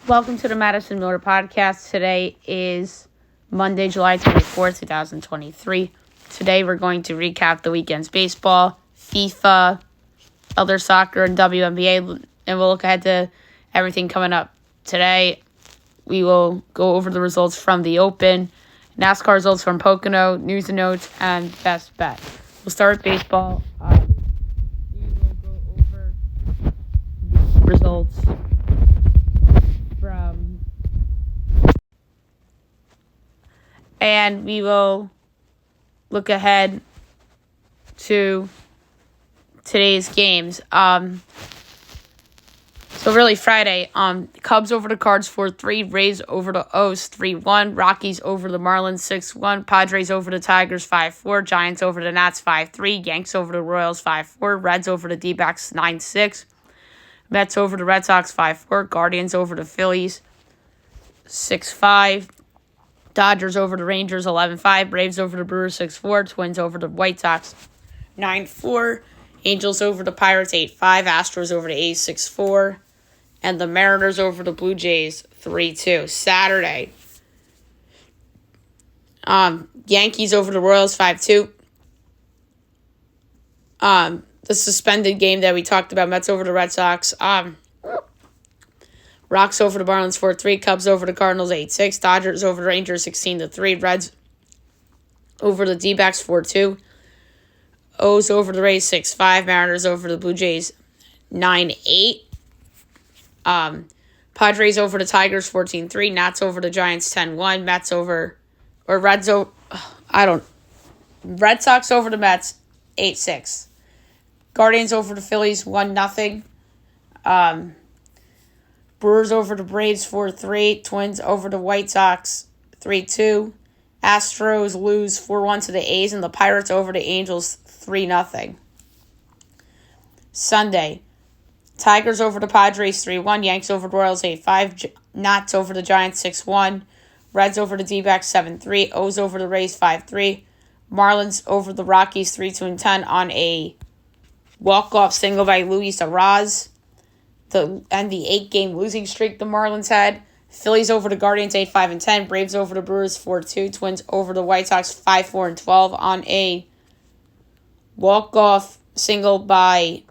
Welcome to the Madison Miller Podcast. Today is Monday, July 24th, 2023. Today we're going to recap the weekend's baseball, FIFA, other soccer, and WNBA, and we'll look ahead to everything coming up. Today we will go over the results from the Open, NASCAR results from Pocono, news and notes, and best bet. We'll start with baseball. We will go over the results and we will look ahead to today's games. So really Friday, Cubs over the Cards 4-3, Rays over the O's 3-1, Rockies over the Marlins 6-1, Padres over the Tigers 5-4, Giants over the Nats 5-3, Yanks over the Royals 5-4, Reds over the D-backs 9-6, Mets over the Red Sox 5-4, Guardians over the Phillies 6-5, Dodgers over the Rangers 11-5, Braves over the Brewers 6-4, Twins over the White Sox 9-4, Angels over the Pirates 8-5, Astros over the A's 6-4, and the Mariners over the Blue Jays 3-2. Saturday, Yankees over the Royals 5-2. The suspended game that we talked about, Mets over the Red Sox. Rocks over the Marlins 4-3, Cubs over the Cardinals 8-6, Dodgers over the Rangers 16-3, Reds over the D-backs 4-2, O's over the Rays 6-5, Mariners over the Blue Jays 9-8, Padres over the Tigers 14-3, Nats over the Giants 10-1, Red Sox over the Mets 8-6, Guardians over the Phillies 1-0, Brewers over the Braves 4-3. Twins over the White Sox 3-2. Astros lose 4-1 to the A's, and the Pirates over the Angels 3-0. Sunday, Tigers over the Padres 3-1. Yanks over the Royals 8-5. Nats over the Giants 6-1. Reds over the D-backs 7-3. O's over the Rays 5-3. Marlins over the Rockies 3-10 on a walk-off single by Luis Arraez. The 8-game losing streak the Marlins had. Phillies over the Guardians 8-5-10. Braves over the Brewers 4-2. Twins over the White Sox 5-4-12 on a walk-off single by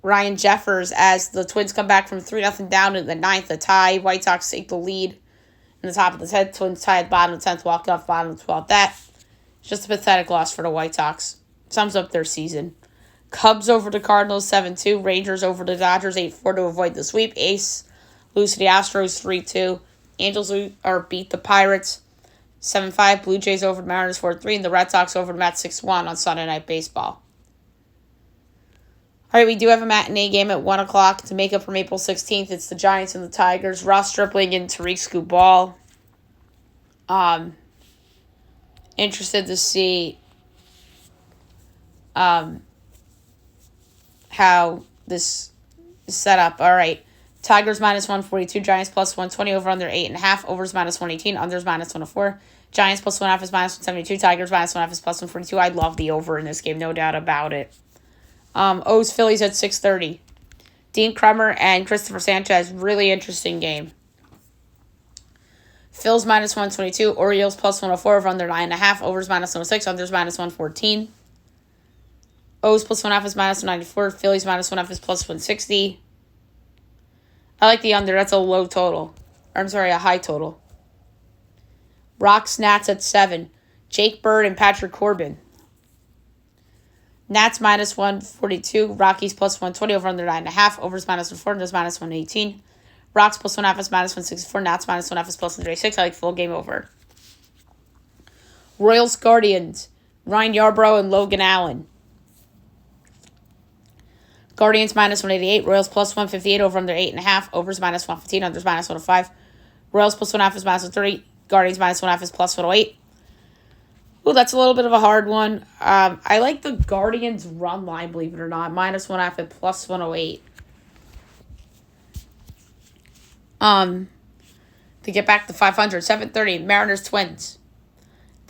Ryan Jeffers as the Twins come back from 3-0 down in the ninth. A tie. White Sox take the lead in the top of the 10th. Twins tie at the bottom of the 10th. Walk off bottom of the 12th. That's just a pathetic loss for the White Sox. Sums up their season. Cubs over the Cardinals 7-2. Rangers over the Dodgers 8-4 to avoid the sweep. Ace lose to the Astros 3-2. Angels beat the Pirates 7-5. Blue Jays over the Mariners 4-3. And the Red Sox over the Mets 6-1 on Sunday Night Baseball. All right, we do have a matinee game at 1 o'clock to make up from April 16th. It's the Giants and the Tigers. Ross Stripling and Tariq Skubal. Interested to see how this is set up. All right. Tigers minus 142, Giants plus 120, over under 8.5, overs minus 118, unders minus 104. Giants plus 1.5 is minus 172, Tigers minus 1.5 is plus 142. I love the over in this game, no doubt about it. O's Phillies at 6:30. Dean Kremer and Christopher Sanchez, really interesting game. Phils minus 122, Orioles plus 104, over under 9.5, overs minus 106, unders minus 114. O's plus 1.5 is minus 194. Phillies minus 1.5 is plus 160. I like the under. That's a low total. A high total. Rocks Nats at 7. Jake Bird and Patrick Corbin. Nats minus 142. Rockies plus 120. Over under 9.5. Overs minus 104. Unders minus 118. Rocks plus 1.5 is minus 164. Nats minus 1.5 is plus 136. I like full game over. Royals Guardians. Ryan Yarbrough and Logan Allen. Guardians minus 188, Royals plus 158, over under 8.5, overs minus 115, unders minus 105. Royals plus 1.5 is minus 130, Guardians minus 1.5 is plus 108. Ooh, that's a little bit of a hard one. I like the Guardians run line, believe it or not, minus 1.5 at plus 108. To get back to 500, 7:30, Mariners Twins.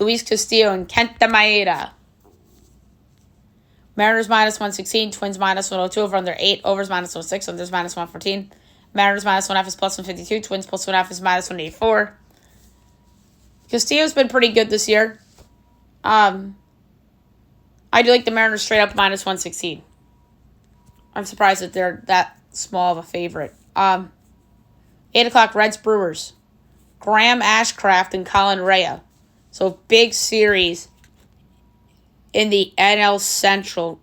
Luis Castillo and Kenta Maeda. Mariners minus 116, Twins minus 102, over under 8, overs minus 106, unders minus 114. Mariners -1.5 is +152. Twins +1.5 is -184. Castillo's been pretty good this year. I do like the Mariners straight up -116. I'm surprised that they're that small of a favorite. 8 o'clock, Reds Brewers. Graham Ashcraft and Colin Rea. So big series in the NL Central.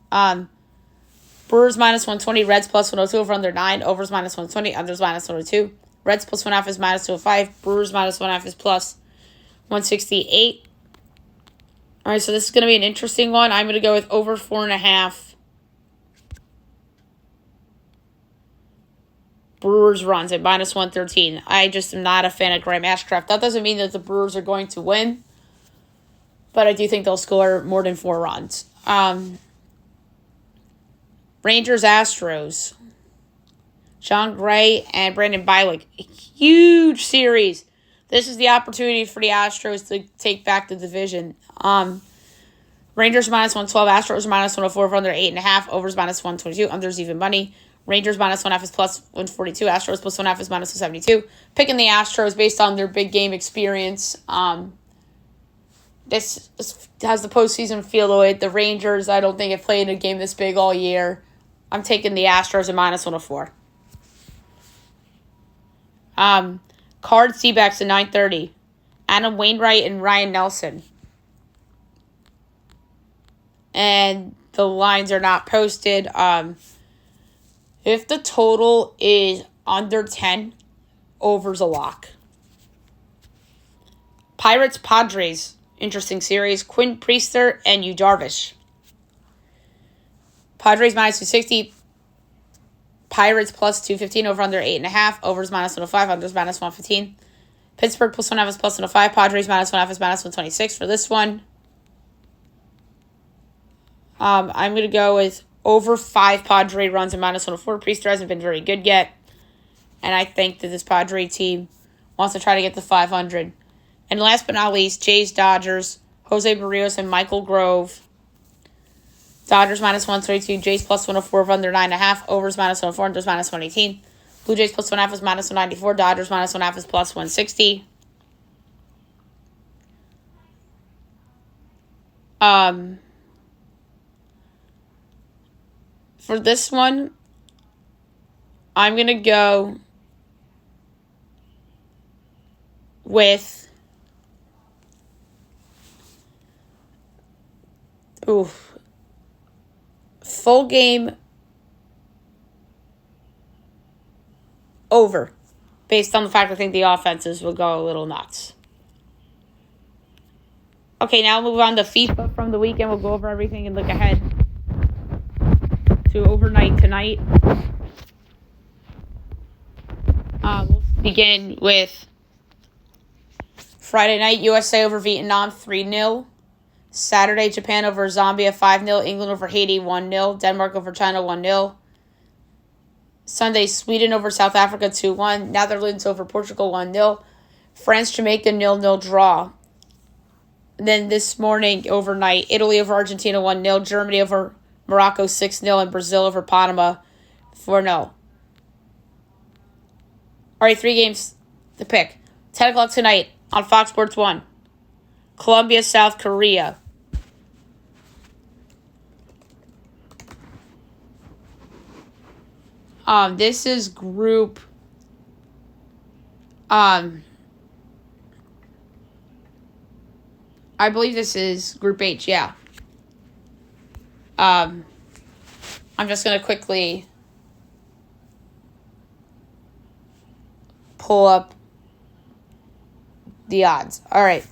Brewers -120, Reds +102 over under 9, overs -120, unders -102. Reds +1.5 is -205, Brewers -1.5 is +168. All right, so this is going to be an interesting one. I'm going to go with over 4.5. Brewers runs at -113. I just am not a fan of Graham Ashcraft. That doesn't mean that the Brewers are going to win, but I do think they'll score more than 4 runs. Rangers Astros. Sean Gray and Brandon Bylick. A huge series. This is the opportunity for the Astros to take back the division. Rangers -112, Astros -104 over under 8.5, overs -122, unders even money. Rangers -1.5 is +142, Astros +1.5 is -172. Picking the Astros based on their big game experience. This has the postseason feel to it. The Rangers, I don't think have played a game this big all year. I'm taking the Astros at -104. Cards D-backs at 9:30. Adam Wainwright and Ryan Nelson. And the lines are not posted. If the total is under 10, over's a lock. Pirates Padres. Interesting series. Quinn Priester and Yu Darvish. Padres -260. Pirates +215 over under 8.5. Overs -105. Unders -115. Pittsburgh +1.5 is +105. Padres -1.5 is -126 for this one. I'm going to go with over 5 Padre runs at -104. Priester hasn't been very good yet. And I think that this Padre team wants to try to get to 500. And last but not least, Jays Dodgers. Jose Barrios and Michael Grove. Dodgers -132. Jays +104 over under 9.5. Overs -104. Unders -118. Blue Jays +1.5 is -194. Dodgers -1.5 is +160. For this one, I'm going to go with full game over, based on the fact I think the offenses will go a little nuts. Okay, now we'll move on to FIFA from the weekend. We'll go over everything and look ahead to overnight tonight. We'll begin with Friday night, USA over Vietnam 3-0. Saturday, Japan over Zambia 5-0. England over Haiti 1-0. Denmark over China 1-0. Sunday, Sweden over South Africa 2-1. Netherlands over Portugal 1-0. France, Jamaica 0-0 draw. And then this morning, overnight, Italy over Argentina 1-0. Germany over Morocco 6-0. And Brazil over Panama 4-0. All right, 3 games to pick. 10 o'clock tonight on Fox Sports 1. Colombia, South Korea. This is group. I believe this is Group H. Yeah. I'm just gonna quickly pull up the odds. All right.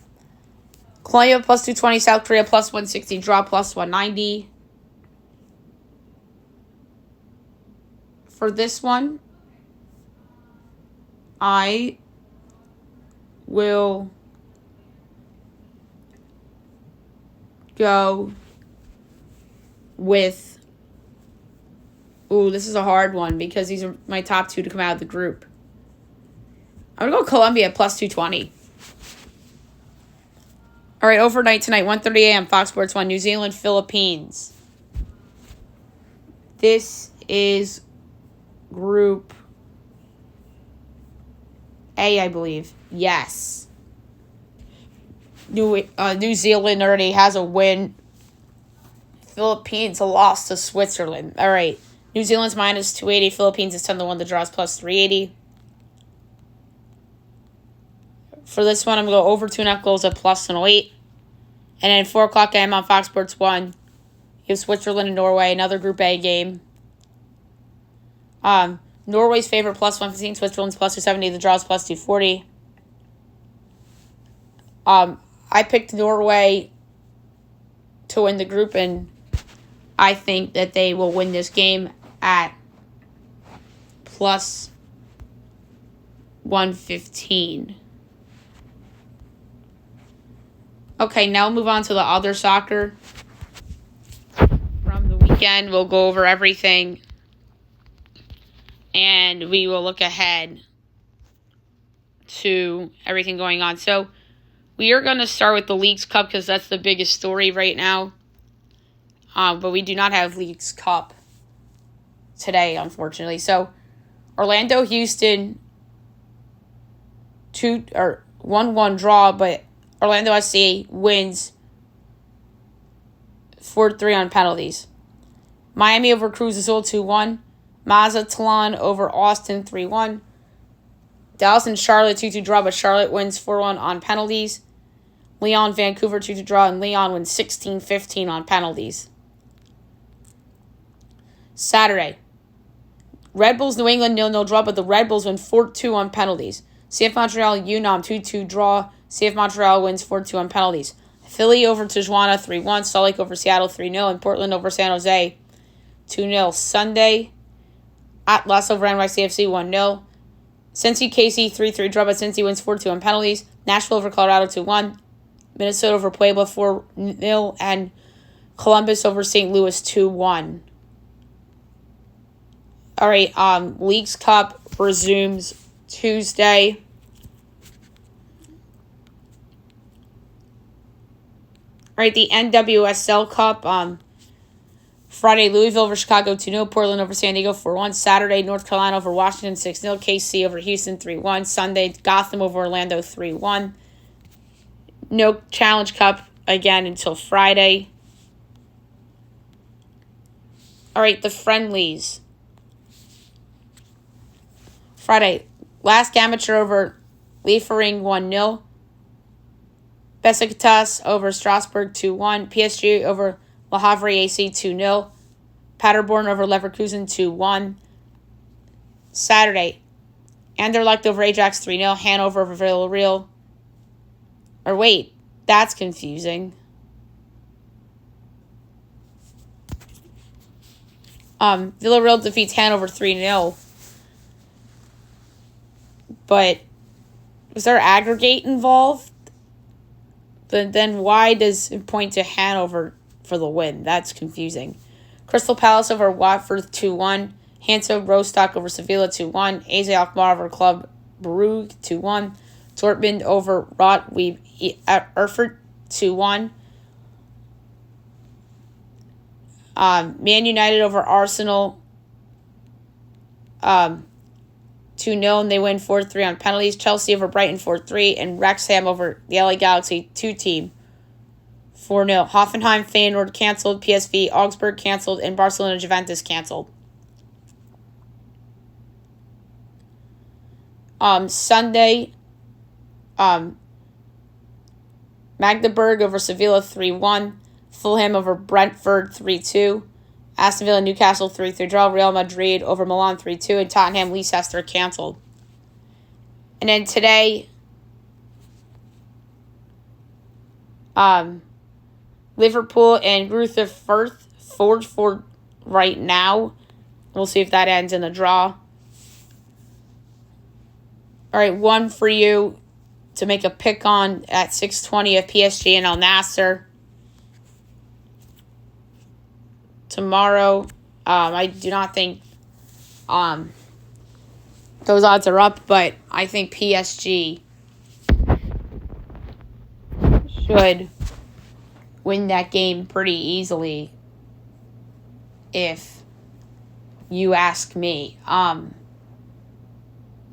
Colombia +220, South Korea +160, draw +190. For this one, I will go with... this is a hard one because these are my top 2 to come out of the group. I'm going to go Colombia +220. All right, overnight tonight, 1:30 a.m., Fox Sports 1, New Zealand, Philippines. This is Group A, I believe. Yes. New Zealand already has a win. Philippines a loss to Switzerland. All right. New Zealand's minus 280. Philippines is 10-1. The draw's plus 380. For this one, I'm going to go over 2.5 goals at plus 108. And then 4 o'clock game on Fox Sports 1. You have Switzerland and Norway, another Group A game. Norway's favorite plus 115. Switzerland's plus 270. The draw's plus 240. I picked Norway to win the group, and I think that they will win this game at plus 115. Okay, now move on to the other soccer from the weekend. We'll go over everything, and we will look ahead to everything going on. So we are going to start with the Leagues Cup because that's the biggest story right now. But we do not have Leagues Cup today, unfortunately. So Orlando, Houston, 1-1 draw, but Orlando SC wins 4-3 on penalties. Miami over Cruz Azul 2-1. Mazatlan over Austin 3-1. Dallas and Charlotte 2-2 draw, but Charlotte wins 4-1 on penalties. Leon, Vancouver 2-2 draw, and Leon wins 16-15 on penalties. Saturday, Red Bulls New England 0-0 draw, but the Red Bulls win 4-2 on penalties. CF Montreal Unam 2-2 draw. CF Montreal wins 4-2 on penalties. Philly over Tijuana 3-1. Salt Lake over Seattle 3-0. And Portland over San Jose 2-0. Sunday, Atlas over NYCFC 1-0. Cincy KC 3-3 draw, but Cincy wins 4-2 on penalties. Nashville over Colorado 2-1. Minnesota over Puebla 4-0. And Columbus over St. Louis 2-1. All right, Leagues Cup resumes Tuesday. All right, the NWSL Cup, Friday, Louisville over Chicago 2-0, Portland over San Diego 4-1. Saturday, North Carolina over Washington 6-0, KC over Houston 3-1. Sunday, Gotham over Orlando 3-1. No Challenge Cup again until Friday. All right, the friendlies. Friday, Lask Amateur over Liefering 1-0. Besiktas over Strasbourg 2-1. PSG over Le Havre AC 2-0. Paderborn over Leverkusen 2-1. Saturday, Anderlecht over Ajax 3-0. Hanover over Villarreal. Or wait, that's confusing. Villarreal defeats Hanover 3-0. But was there aggregate involved? But then why does it point to Hanover for the win? That's confusing. Crystal Palace over Watford 2-1. Hansa Rostock over Sevilla 2-1. AZ Alkmaar over Club Brugge 2-1. Dortmund over Rotweeb Erfurt 2-1. Man United over Arsenal 2-0, and they win 4-3 on penalties. Chelsea over Brighton 4-3, and Wrexham over the LA Galaxy 2-team 4-0. Hoffenheim, Feyenoord canceled, PSV, Augsburg canceled, and Barcelona Juventus canceled. Sunday, Magdeburg over Sevilla 3-1, Fulham over Brentford 3-2. Aston Villa, Newcastle 3-3 draw. Real Madrid over Milan 3-2. And Tottenham, Leicester canceled. And then today, Liverpool and Greuther Fürth 4-4 right now. We'll see if that ends in a draw. All right, one for you to make a pick on at 6:20 of PSG and Al Nassr. Tomorrow, I do not think those odds are up, but I think PSG should win that game pretty easily if you ask me. Now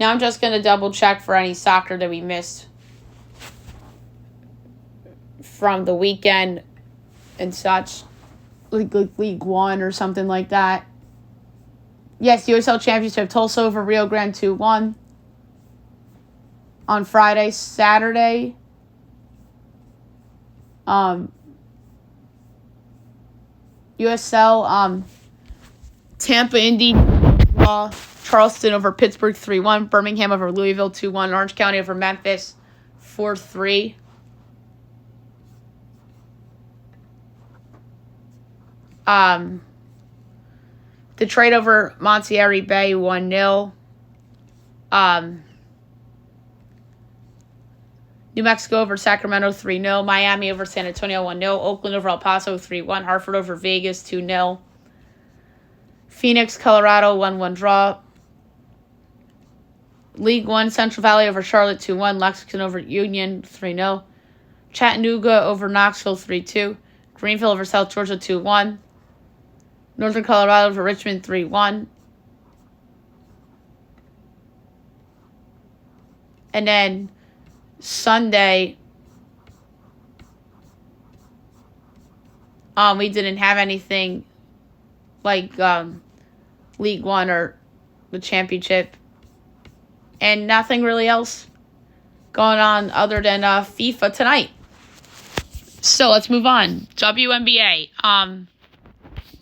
I'm just going to double check for any soccer that we missed from the weekend and such. Like League One or something like that. Yes, USL Championship, Tulsa over Rio Grande 2-1 on Friday. Saturday, USL, Tampa Indy draw, Charleston over Pittsburgh 3-1, Birmingham over Louisville 2-1, Orange County over Memphis 4-3. Detroit over Monterey Bay 1-0. New Mexico over Sacramento 3-0. Miami over San Antonio 1-0. Oakland over El Paso 3-1. Hartford over Vegas 2-0. Phoenix, Colorado 1-1 draw. League One, Central Valley over Charlotte 2-1. Lexington over Union 3-0. Chattanooga over Knoxville 3-2. Greenville over South Georgia 2-1. Northern Colorado over Richmond 3-1. And then Sunday, we didn't have anything like League One or the championship. And nothing really else going on other than FIFA tonight. So let's move on. WNBA.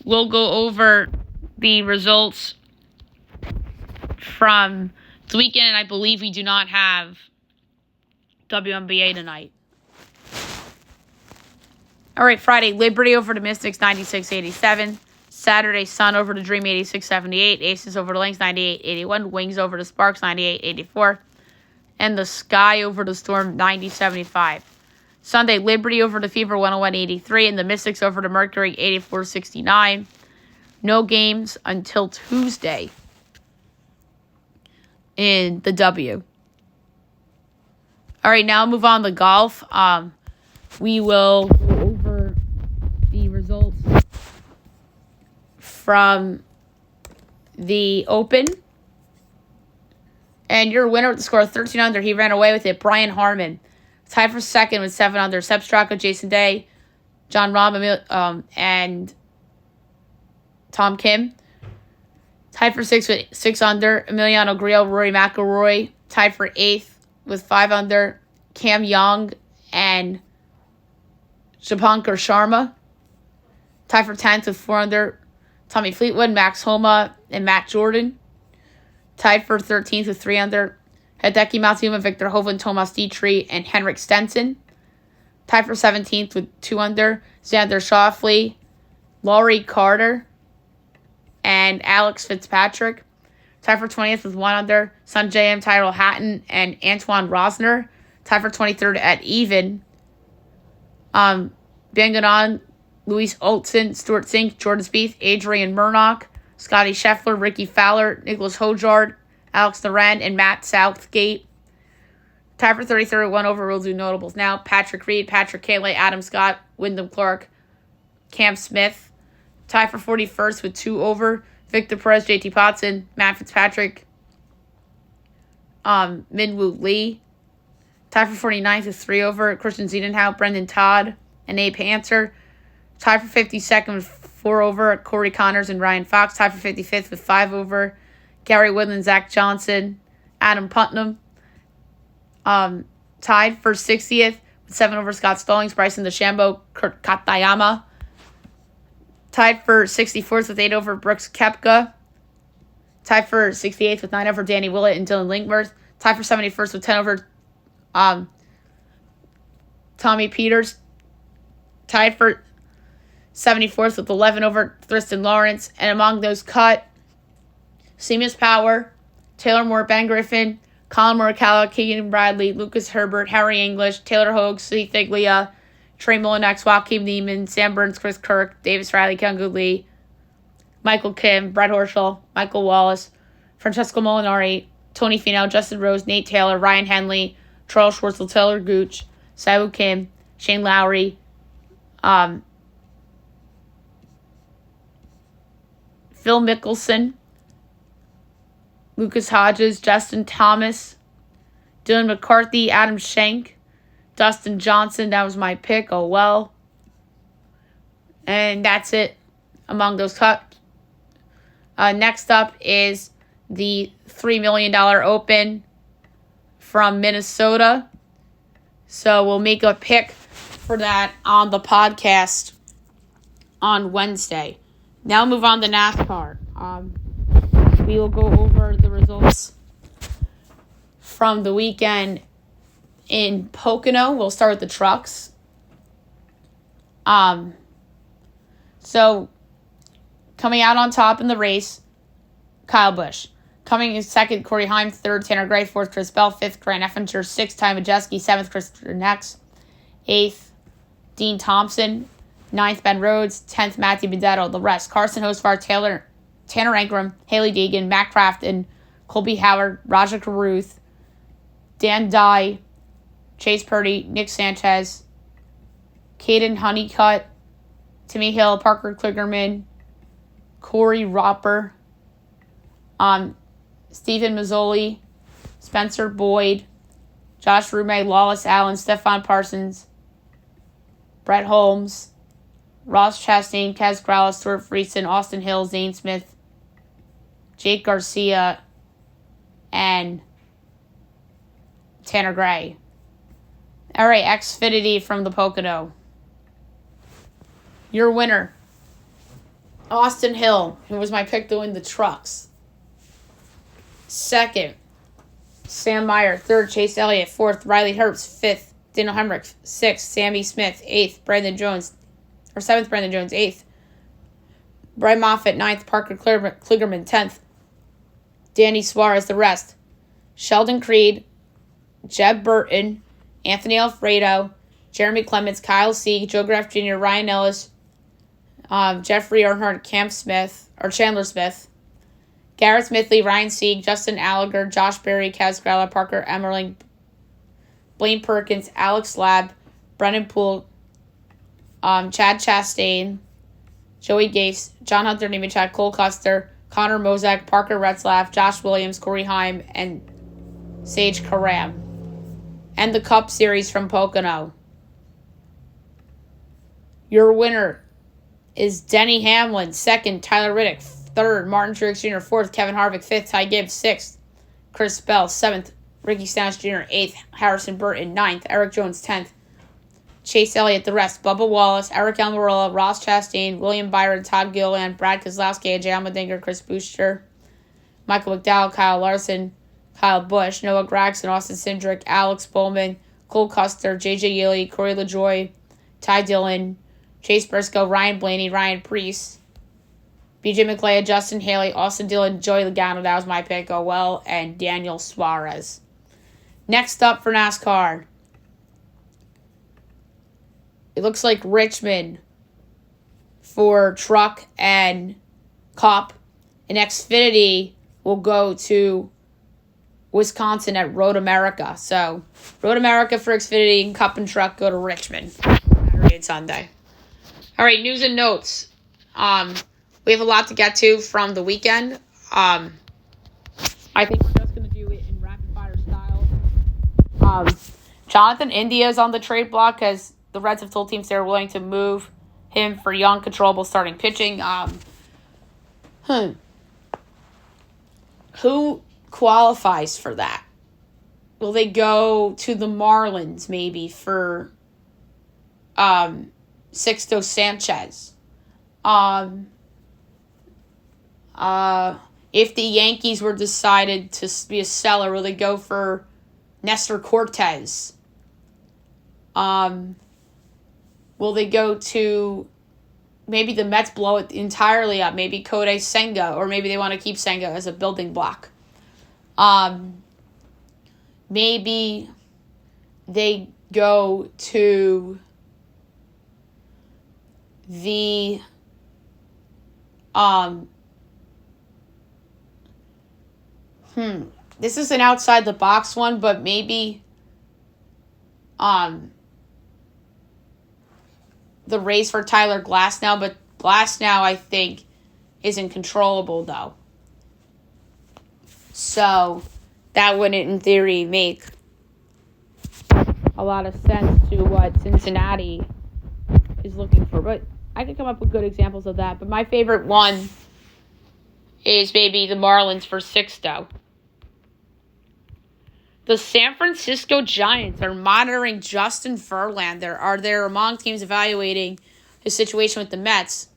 We'll go over the results from the weekend, and I believe we do not have WNBA tonight. All right, Friday, Liberty over the Mystics 96-87. Saturday, Sun over the Dream 86-78. Aces over the Lynx 98-81. Wings over the Sparks 98-84. And the Sky over the Storm 90-75. Sunday, Liberty over the Fever 101-83. And the Mystics over the Mercury 84-69. No games until Tuesday in the W. All right, now move on to golf. We will go over the results from the Open. And your winner with the score of 13 under, he ran away with it, Brian Harmon. Tied for second with 7 under. Seb Straka, Jason Day, John Rahm, and Tom Kim. Tied for 6 with 6 under. Emiliano Grillo, Rory McIlroy. Tied for 8th with 5 under. Cam Young and Shapankar Sharma. Tied for 10th with 4 under. Tommy Fleetwood, Max Homa, and Matt Jordan. Tied for 13th with 3 under. Hideki Matsuyama, Victor Hovland, Tomas Dietrich, and Henrik Stenson. Tied for 17th with 2 under. Xander Schauffele, Laurie Carter, and Alex Fitzpatrick. Tied for 20th with 1 under. Sanjay M. Tyrell Hatton, and Antoine Rosner. Tied for 23rd at even. Banganon, Louise Olson, Stuart Sink, Jordan Spieth, Adrian Murdoch, Scotty Scheffler, Ricky Fowler, Nicholas Hojard, Alex Noren, and Matt Southgate. Tied for 33rd at 1 over. We'll do notables now. Patrick Reed, Patrick Cantlay, Adam Scott, Wyndham Clark, Cam Smith. Tied for 41st with 2 over. Victor Perez, JT Potson, Matt Fitzpatrick, Minwoo Lee. Tied for 49th with 3 over. Christian Ziedenhout, Brendan Todd, and Abe Hanser. Tied for 52nd with 4 over. Corey Connors and Ryan Fox. Tied for 55th with 5 over. Gary Woodland, Zach Johnson, Adam Putnam. Tied for 60th with 7 over. Scott Stallings, Bryson DeChambeau, Kurt Katayama. Tied for 64th with 8 over. Brooks Koepka. Tied for 68th with 9 over. Danny Willett and Dylan Linkworth. Tied for 71st with 10 over. Tommy Peters. Tied for 74th with 11 over. Tristan Lawrence. And among those cut, Seamus Power, Taylor Moore, Ben Griffin, Colin Morikawa, Keegan Bradley, Lucas Herbert, Harry English, Taylor Hogue, Sweet Thiglia, Trey Mullinax, Joaquin Neiman, Sam Burns, Chris Kirk, Davis Riley, Kyung Lee, Michael Kim, Brett Horschel, Michael Wallace, Francesco Molinari, Tony Finau, Justin Rose, Nate Taylor, Ryan Henley, Charles Schwartzel, Taylor Gooch, Saiwoo Kim, Shane Lowry, Phil Mickelson, Lucas Hodges, Justin Thomas, Dylan McCarthy, Adam Schenk, Dustin Johnson. That was my pick. Oh, well. And that's it among those cups. Next up is the $3 million Open from Minnesota. So we'll make a pick for that on the podcast on Wednesday. Now move on to NASCAR. We will go over the results from the weekend in Pocono. We'll start with the trucks. So coming out on top in the race, Kyle Busch. Coming in second, Corey Heim. Third, Tanner Gray. Fourth, Chris Bell. Fifth, Grant Effinger. Sixth, Ty Majeski. Seventh, Christopher Nex. Eighth, Dean Thompson. Ninth, Ben Rhodes. 10th, Matthew Benedetto. The rest, Carson Hocevar, Tanner Ankrum, Haley Deegan, Matt Crafton, Colby Howard, Roger Carruth, Dan Dye, Chase Purdy, Nick Sanchez, Caden Honeycutt, Timmy Hill, Parker Kligerman, Corey Roper, Stephen Mazzoli, Spencer Boyd, Josh Rume, Lawless Allen, Stephon Parsons, Brett Holmes, Ross Chastain, Kaz Gralla, Stuart Friesen, Austin Hill, Zane Smith, Jake Garcia, and Tanner Gray. All right, Xfinity from the Pocono. Your winner, Austin Hill, who was my pick to win the trucks. Second, Sam Meyer. Third, Chase Elliott. Fourth, Riley Herbst. Fifth, Daniel Hemrick. Sixth, Sammy Smith. Eighth, Brandon Jones. Or seventh, Brandon Jones. Eighth, Brian Moffitt. Ninth, Parker Kligerman. 10th, Danny Suarez. The rest, Sheldon Creed, Jeb Burton, Anthony Alfredo, Jeremy Clements, Kyle Sieg, Joe Graff Jr., Ryan Ellis, Jeffrey Earnhardt, Chandler Smith, Garrett Smithley, Ryan Sieg, Justin Allgaier, Josh Berry, Kaz Gralla, Parker Emmerling, Blaine Perkins, Alex Labb, Brennan Poole, Chad Chastain, Joey Gase, John Hunter Nemechek, Cole Custer, Connor Mozak, Parker Retzlaff, Josh Williams, Corey Heim, and Sage Karam. And the Cup Series from Pocono. Your winner is Denny Hamlin. Second, Tyler Riddick. Third, Martin Truex Jr. Fourth, Kevin Harvick. Fifth, Ty Gibbs. Sixth, Chris Bell. Seventh, Ricky Stenhouse Jr. Eighth, Harrison Burton. Ninth, Eric Jones. 10th, Chase Elliott. The rest, Bubba Wallace, Eric Almirola, Ross Chastain, William Byron, Todd Gilliland, Brad Keselowski, AJ Allmendinger, Chris Booster, Michael McDowell, Kyle Larson, Kyle Busch, Noah Gragson, Austin Cindric, Alex Bowman, Cole Custer, J.J. Yeley, Corey LaJoie, Ty Dillon, Chase Briscoe, Ryan Blaney, Ryan Preece, B.J. McLeod, Justin Haley, Austin Dillon, Joey Logano, that was my pick, oh well, and Daniel Suarez. Next up for NASCAR, it looks like Richmond for Truck and Cup, and Xfinity will go to Wisconsin at Road America. So, Road America for Xfinity and Cup and Truck go to Richmond Saturday and Sunday. All right, news and notes. We have a lot to get to from the weekend. I think we're just going to do it in rapid fire style. Jonathan India is on the trade block because the Reds have told teams they're willing to move him for young, controllable starting pitching. Who qualifies for that? Will they go to the Marlins maybe for Sixto Sanchez? If the Yankees were decided to be a seller, will they go for Nestor Cortez? Will they go to maybe the Mets blow it entirely up? Maybe Kodai Senga, or maybe they want to keep Senga as a building block. Maybe they go to the this is an outside the box one, but maybe the race for Tyler Glasnow, but Glasnow I think isn't controllable though. So that wouldn't, in theory, make a lot of sense to what Cincinnati is looking for. But I could come up with good examples of that. But my favorite one is maybe the Marlins for Sixto. The San Francisco Giants are monitoring Justin Verlander. They're among teams evaluating his situation with the Mets.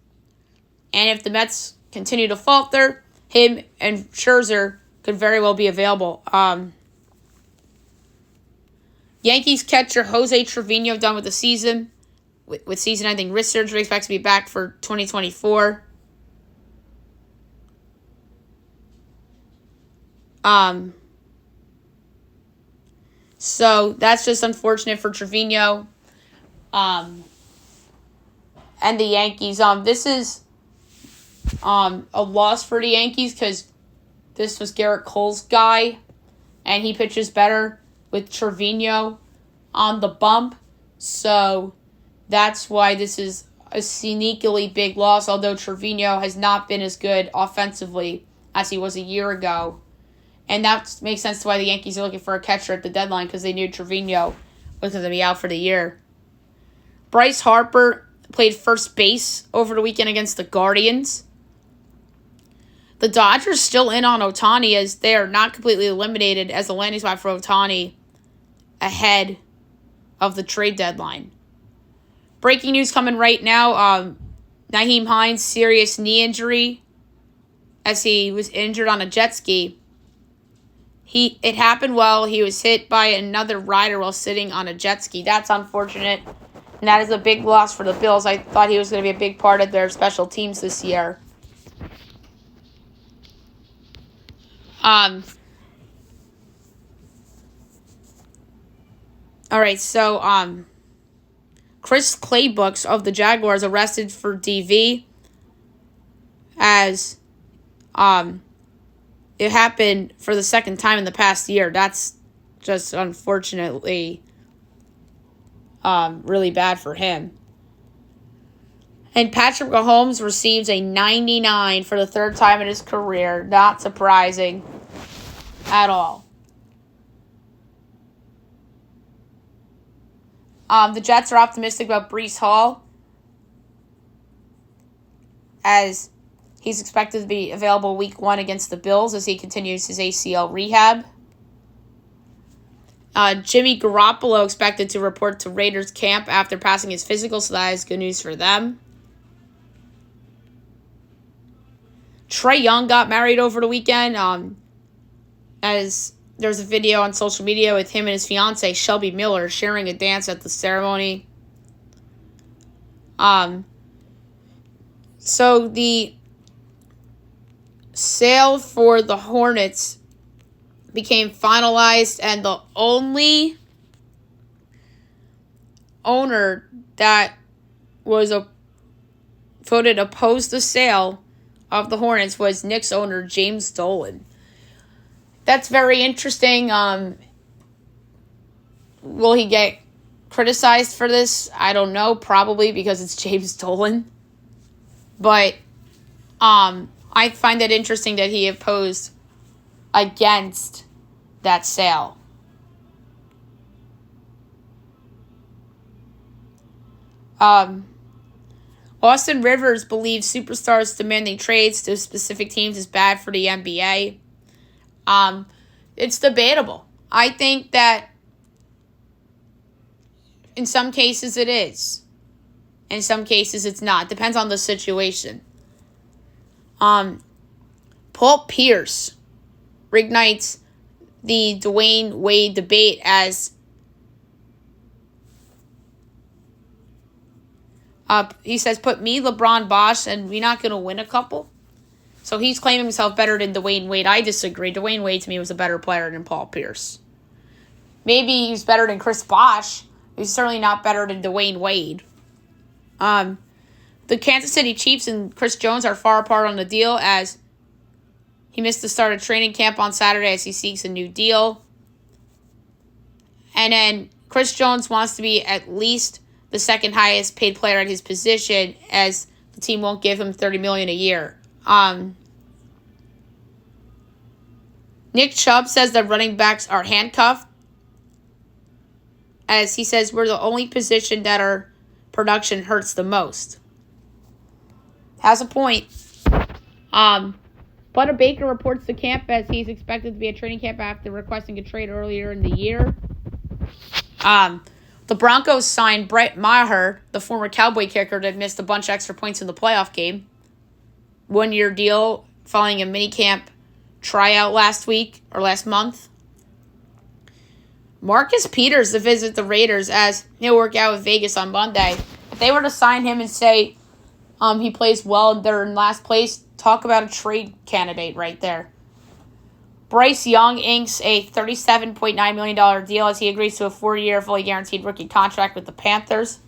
And if the Mets continue to falter, him and Scherzer could very well be available. Yankees catcher Jose Trevino done with the season. With season-ending wrist surgery, expects to be back for 2024. So that's just unfortunate for Trevino. And the Yankees. This is a loss for the Yankees because this was Garrett Cole's guy, and he pitches better with Trevino on the bump. So that's why this is a sneakily big loss, although Trevino has not been as good offensively as he was a year ago. And that makes sense to why the Yankees are looking for a catcher at the deadline, because they knew Trevino was going to be out for the year. Bryce Harper played first base over the weekend against the Guardians. The Dodgers still in on Ohtani, as they are not completely eliminated as a landing spot for Ohtani ahead of the trade deadline. Breaking news coming right now. Nyheim Hines, serious knee injury as he was injured on a jet ski. It happened while he was hit by another rider while sitting on a jet ski. That's unfortunate, and that is a big loss for the Bills. I thought he was going to be a big part of their special teams this year. All right, so Chris Claybooks of the Jaguars arrested for DV as it happened for the second time in the past year. That's just unfortunately really bad for him. And Patrick Mahomes received a 99 for the third time in his career. Not surprising at all. The Jets are optimistic about Breece Hall, as he's expected to be available week 1 against the Bills as he continues his ACL rehab. Jimmy Garoppolo expected to report to Raiders camp after passing his physical, so that is good news for them. Trae Young got married over the weekend, as there's a video on social media with him and his fiancée, Shelby Miller, sharing a dance at the ceremony. So the sale for the Hornets became finalized, and the only owner that was voted opposed the sale of the Hornets was Knicks owner James Dolan. That's very interesting. Will he get criticized for this? I don't know, probably because it's James Dolan. But I find it interesting that he opposed against that sale. Austin Rivers believes superstars demanding trades to specific teams is bad for the NBA. It's debatable. I think that in some cases it is. In some cases it's not. Depends on the situation. Paul Pierce reignites the Dwayne Wade debate as he says, put me, LeBron, Bosh, and we're not going to win a couple. So he's claiming himself better than Dwayne Wade. I disagree. Dwayne Wade, to me, was a better player than Paul Pierce. Maybe he's better than Chris Bosh. He's certainly not better than Dwayne Wade. The Kansas City Chiefs and Chris Jones are far apart on the deal, as he missed the start of training camp on Saturday as he seeks a new deal. And then Chris Jones wants to be at least the second highest paid player at his position, as the team won't give him $30 million a year. Nick Chubb says that running backs are handcuffed, as he says we're the only position that our production hurts the most. Has a point. Butter Baker reports to camp as he's expected to be at training camp after requesting a trade earlier in the year. The Broncos signed Brett Maher, the former Cowboy kicker that missed a bunch of extra points in the playoff game. 1-year deal following a minicamp tryout last month. Marcus Peters to visit the Raiders as he'll work out with Vegas on Monday. If they were to sign him and say he plays well and they're in last place, talk about a trade candidate right there. Bryce Young inks a $37.9 million deal as he agrees to a 4-year fully guaranteed rookie contract with the Panthers.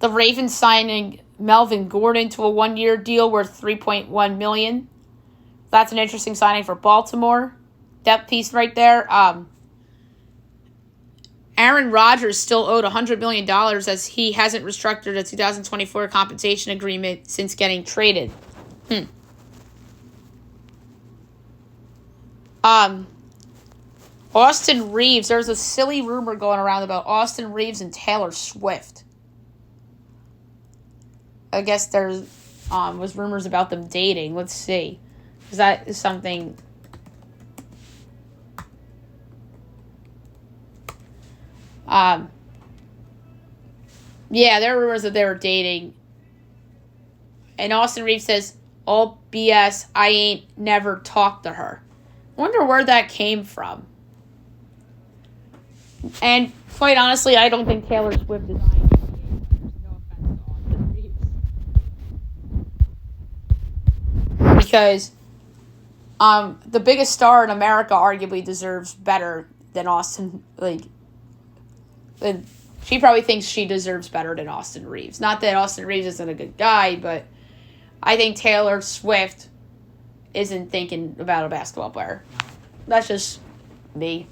The Ravens signing Melvin Gordon to a 1-year deal worth $3.1 million. That's an interesting signing for Baltimore. Depth piece right there. Aaron Rodgers still owed $100 million as he hasn't restructured a 2024 compensation agreement since getting traded. Austin Reeves. There's a silly rumor going around about Austin Reeves and Taylor Swift. I guess there was rumors about them dating. Let's see. Because that is something... Yeah, there are rumors that they were dating. And Austin Reeves says, all BS, I ain't never talked to her. Wonder where that came from. And quite honestly, I don't think Taylor Swift is eyeing this game. No offense to Austin Reeves. Because the biggest star in America arguably deserves better than Austin. She probably thinks she deserves better than Austin Reeves. Not that Austin Reeves isn't a good guy, but I think Taylor Swift isn't thinking about a basketball player. That's just me.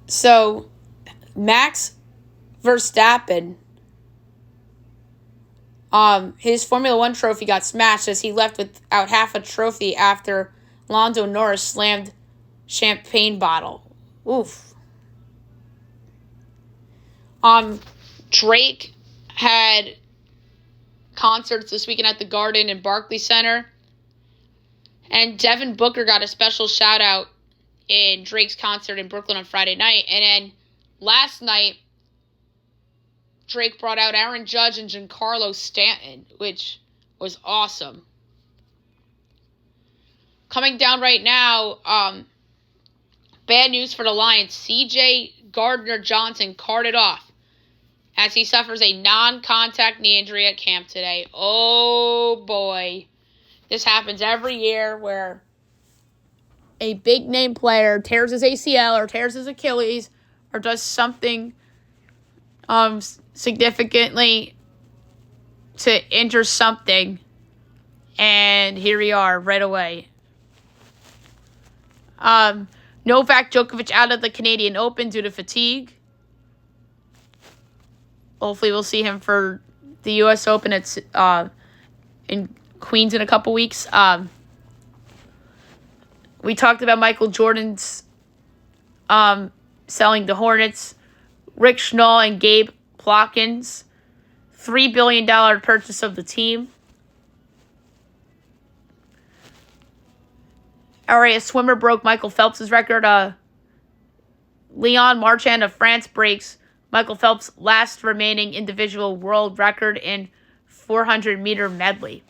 So, Max Verstappen, his Formula One trophy got smashed as he left without half a trophy after Lando Norris slammed champagne bottle. Oof. Drake had concerts this weekend at the Garden and Barclays Center. And Devin Booker got a special shout out in Drake's concert in Brooklyn on Friday night. And then last night, Drake brought out Aaron Judge and Giancarlo Stanton, which was awesome. Coming down right now, bad news for the Lions. C.J. Gardner-Johnson carted off as he suffers a non-contact knee injury at camp today. Oh, boy. This happens every year where a big-name player tears his ACL or tears his Achilles or does something significantly to injure something. And here we are right away. Novak Djokovic out of the Canadian Open due to fatigue. Hopefully we'll see him for the U.S. Open in Queens in a couple weeks. We talked about Michael Jordan's selling the Hornets. Rick Schnall and Gabe Plotkin's $3 billion purchase of the team. All right, a swimmer broke Michael Phelps' record. Leon Marchand of France breaks Michael Phelps' last remaining individual world record in 400-meter medley.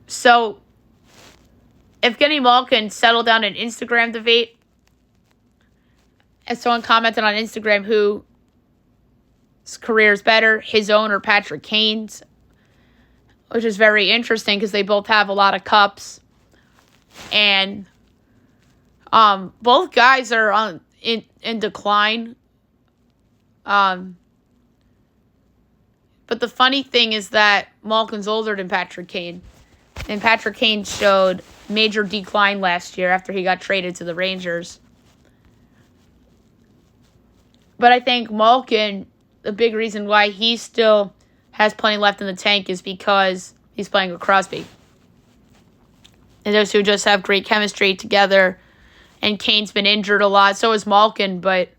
So, Evgeny Malkin settled down an Instagram debate. And someone commented on Instagram whose career is better, his own or Patrick Kane's, which is very interesting because they both have a lot of cups. And both guys are in decline. But the funny thing is that Malkin's older than Patrick Kane. And Patrick Kane showed major decline last year after he got traded to the Rangers. But I think Malkin, the big reason why he still has plenty left in the tank is because he's playing with Crosby. And those two just have great chemistry together. And Kane's been injured a lot. So is Malkin, but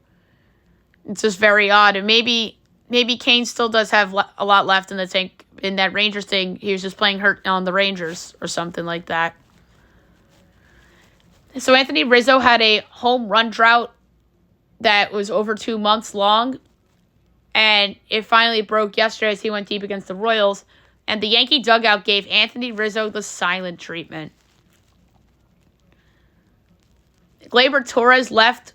it's just very odd. And maybe Kane still does have a lot left in the tank in that Rangers thing. He was just playing hurt on the Rangers or something like that. So Anthony Rizzo had a home run drought that was over 2 months long. And it finally broke yesterday as he went deep against the Royals. And the Yankee dugout gave Anthony Rizzo the silent treatment. Gleyber Torres left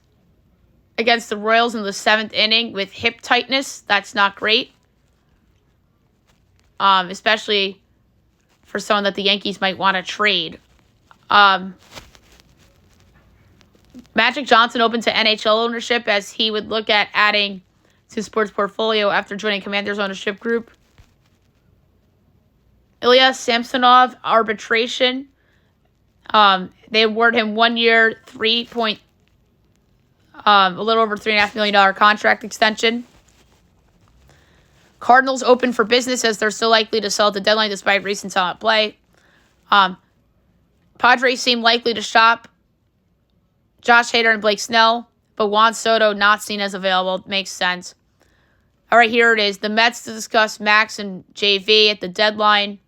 against the Royals in the 7th inning with hip tightness. That's not great. Especially for someone that the Yankees might want to trade. Magic Johnson open to NHL ownership as he would look at adding to his sports portfolio after joining Commanders ownership group. Ilya Samsonov arbitration. They award him 1 year, a little over $3.5 million contract extension. Cardinals open for business as they're still likely to sell at the deadline despite recent talent play. Padres seem likely to shop Josh Hader and Blake Snell, but Juan Soto not seen as available. Makes sense. All right, here it is. The Mets to discuss Max and JV at the deadline,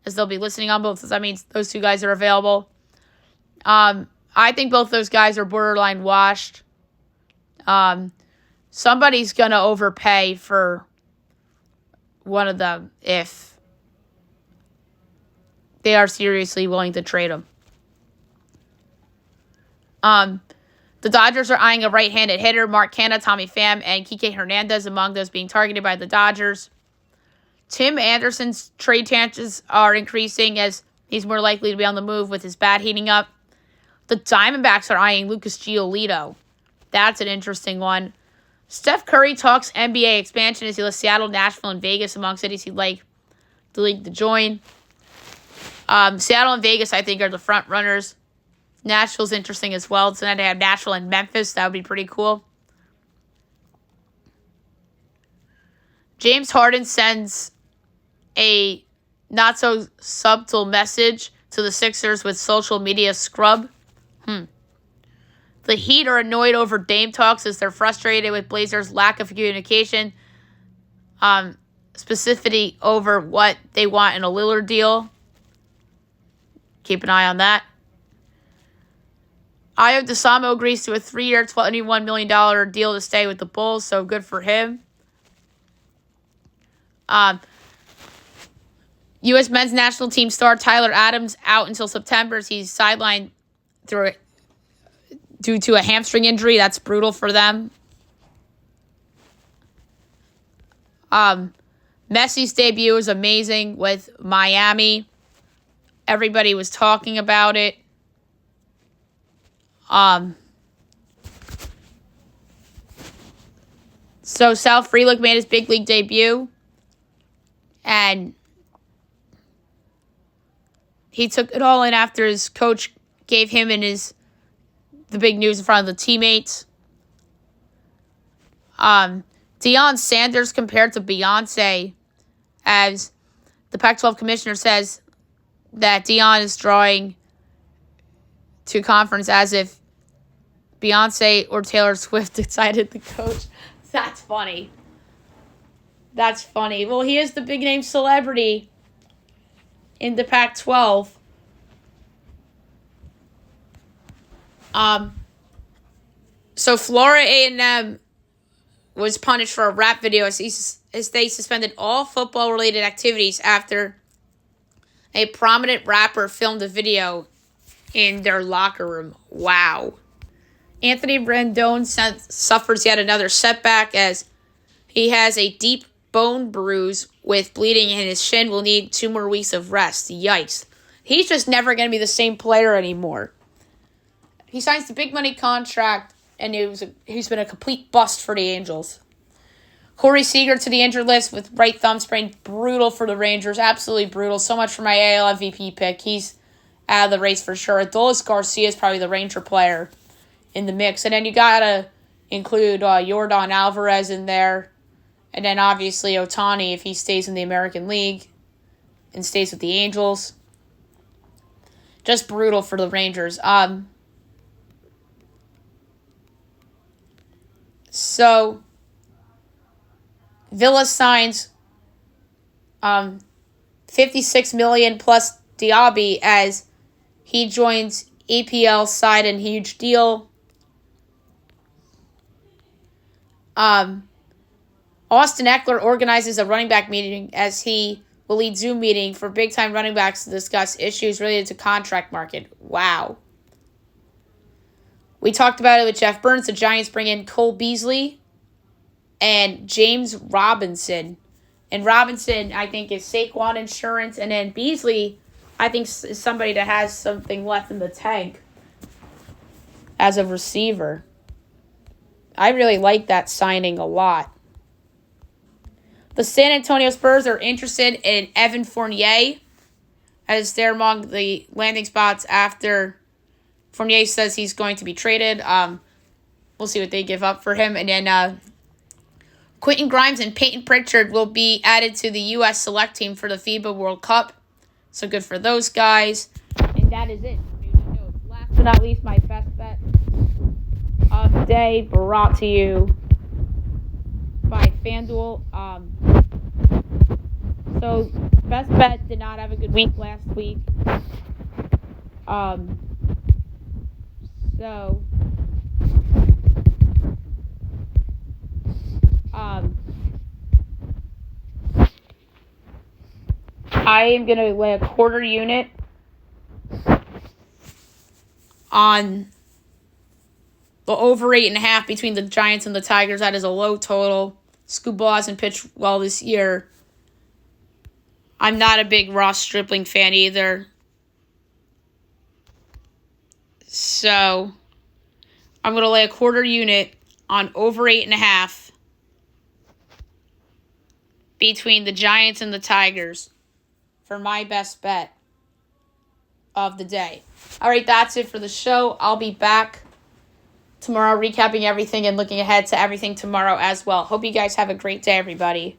as they'll be listening on both. That means those two guys are available. I think both those guys are borderline washed. Somebody's going to overpay for one of them if they are seriously willing to trade them. The Dodgers are eyeing a right-handed hitter, Mark Canha, Tommy Pham, and Kike Hernandez among those being targeted by the Dodgers. Tim Anderson's trade chances are increasing as he's more likely to be on the move with his bat heating up. The Diamondbacks are eyeing Lucas Giolito. That's an interesting one. Steph Curry talks NBA expansion as he lists Seattle, Nashville, and Vegas among cities he'd like the league to join. Seattle and Vegas, I think, are the front runners. Nashville's interesting as well. So then they have Nashville and Memphis. That would be pretty cool. James Harden sends a not-so-subtle message to the Sixers with social media scrub. The Heat are annoyed over Dame talks as they're frustrated with Blazers' lack of communication, specifically over what they want in a Lillard deal. Keep an eye on that. Ayo DeSamo agrees to a 3-year, $21 million deal to stay with the Bulls, so good for him. U.S. men's national team star Tyler Adams out until September as he's sidelined due to a hamstring injury. That's brutal for them. Messi's debut was amazing with Miami. Everybody was talking about it. So Sal Frelick made his big league debut, and he took it all in after his coach gave him and the big news in front of the teammates. Deion Sanders compared to Beyonce, as the Pac-12 commissioner says that Deion is drawing to conference as if Beyonce or Taylor Swift decided the coach. That's funny. That's funny. Well, he is the big name celebrity in the Pac-12. So Florida A&M was punished for a rap video as they suspended all football-related activities after a prominent rapper filmed a video in their locker room. Wow. Anthony Rendon suffers yet another setback as he has a deep bone bruise with bleeding in his shin. Will need 2 more weeks of rest. Yikes. He's just never going to be the same player anymore. He signs the big money contract, and he's been a complete bust for the Angels. Corey Seager to the injured list with right thumb sprain. Brutal for the Rangers. Absolutely brutal. So much for my AL MVP pick. He's out of the race for sure. Adolis Garcia is probably the Ranger player in the mix. And then you got include Yordan Alvarez in there. And then obviously Ohtani if he stays in the American League and stays with the Angels. Just brutal for the Rangers. So Villa signs $56 million plus Diaby as he joins EPL side in huge deal. Austin Eckler organizes a running back meeting as he will lead Zoom meeting for big-time running backs to discuss issues related to contract market. Wow. We talked about it with Jeff Burns. The Giants bring in Cole Beasley and James Robinson. And Robinson, I think, is Saquon insurance. And then Beasley, I think, is somebody that has something left in the tank as a receiver. I really like that signing a lot. The San Antonio Spurs are interested in Evan Fournier as they're among the landing spots after Fournier says he's going to be traded. We'll see what they give up for him. And then Quentin Grimes and Peyton Pritchard will be added to the U.S. select team for the FIBA World Cup. So good for those guys. And that is it for News and Notes. Last but not least, my best bet of the day brought to you by FanDuel. So best bet did not have a good week last week. I am going to lay a quarter unit on the over 8.5 between the Giants and the Tigers. That is a low total. Scooball hasn't pitched well this year. I'm not a big Ross Stripling fan either. So I'm going to lay a quarter unit on over 8.5 between the Giants and the Tigers for my best bet of the day. All right, that's it for the show. I'll be back tomorrow recapping everything and looking ahead to everything tomorrow as well. Hope you guys have a great day, everybody.